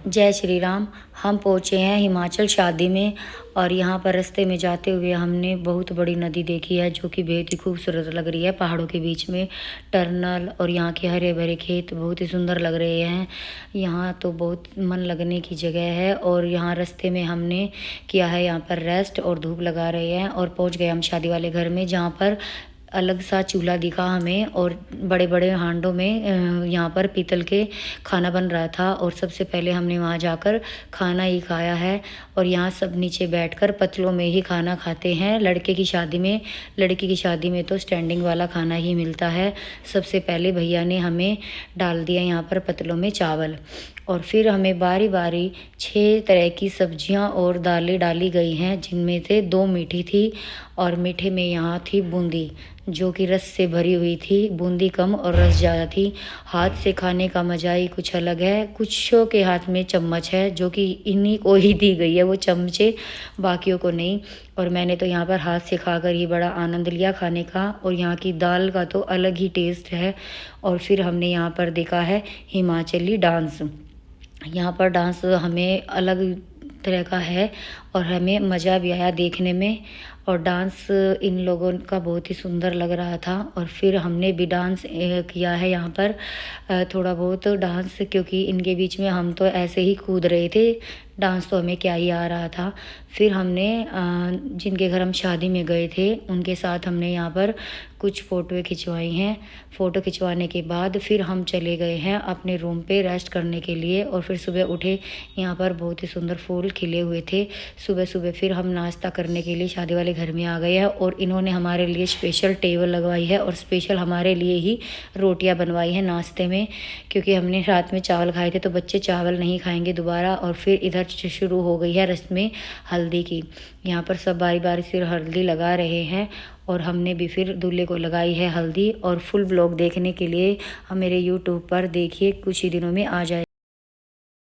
जय श्री राम। हम पहुँचे हैं हिमाचल शादी में और यहाँ पर रास्ते में जाते हुए हमने बहुत बड़ी नदी देखी है जो कि बेहद ही खूबसूरत लग रही है। पहाड़ों के बीच में टनल और यहाँ के हरे भरे खेत बहुत ही सुंदर लग रहे हैं। यहाँ तो बहुत मन लगने की जगह है और यहाँ रास्ते में हमने किया है यहाँ पर रेस्ट और धूप लगा रहे हैं और पहुँच गए हम शादी वाले घर में, जहाँ पर अलग सा चूल्हा दिखा हमें और बड़े बड़े हांडों में यहाँ पर पीतल के खाना बन रहा था। और सबसे पहले हमने वहाँ जाकर खाना ही खाया है और यहाँ सब नीचे बैठकर पतलों में ही खाना खाते हैं। लड़की की शादी में तो स्टैंडिंग वाला खाना ही मिलता है। सबसे पहले भैया ने हमें डाल दिया यहाँ पर पतलों में चावल और फिर हमें बारी बारी 6 तरह की सब्जियां और दालें डाली गई हैं, जिनमें से 2 मीठी थी और मीठे में यहाँ थी बूंदी जो कि रस से भरी हुई थी। बूंदी कम और रस ज़्यादा थी। हाथ से खाने का मज़ा ही कुछ अलग है। कुछों के हाथ में चम्मच है जो कि इन्हीं को ही दी गई है वो चमचे, बाकियों को नहीं। और मैंने तो यहाँ पर हाथ से खाकर ही बड़ा आनंद लिया खाने का। और यहाँ की दाल का तो अलग ही टेस्ट है। और फिर हमने यहाँ पर देखा है हिमाचली डांस। यहाँ पर डांस हमें अलग तरह का है और हमें मज़ा भी आया देखने में। और डांस इन लोगों का बहुत ही सुंदर लग रहा था। और फिर हमने भी डांस किया है यहाँ पर थोड़ा बहुत डांस, क्योंकि इनके बीच में हम तो ऐसे ही कूद रहे थे। डांस तो हमें क्या ही आ रहा था। फिर हमने जिनके घर हम शादी में गए थे उनके साथ हमने यहाँ पर कुछ फ़ोटोएं खिंचवाई हैं। फ़ोटो खिंचवाने के बाद फिर हम चले गए हैं अपने रूम पे रेस्ट करने के लिए। और फिर सुबह उठे, यहाँ पर बहुत ही सुंदर फूल खिले हुए थे। सुबह सुबह फिर हम नाश्ता करने के लिए शादी वाले घर में आ गए हैं और इन्होंने हमारे लिए स्पेशल टेबल लगवाई है और स्पेशल हमारे लिए ही रोटियां बनवाई हैं नाश्ते में, क्योंकि हमने रात में चावल खाए थे तो बच्चे चावल नहीं खाएंगे दोबारा। और फिर इधर शुरू हो गई है रस्में हल्दी की। यहाँ पर सब बारी बारी से हल्दी लगा रहे हैं और हमने भी फिर दूल्हे को लगाई है हल्दी। और फुल ब्लॉग देखने के लिए हम मेरे यूट्यूब पर देखिए, कुछ ही दिनों में आ जाए।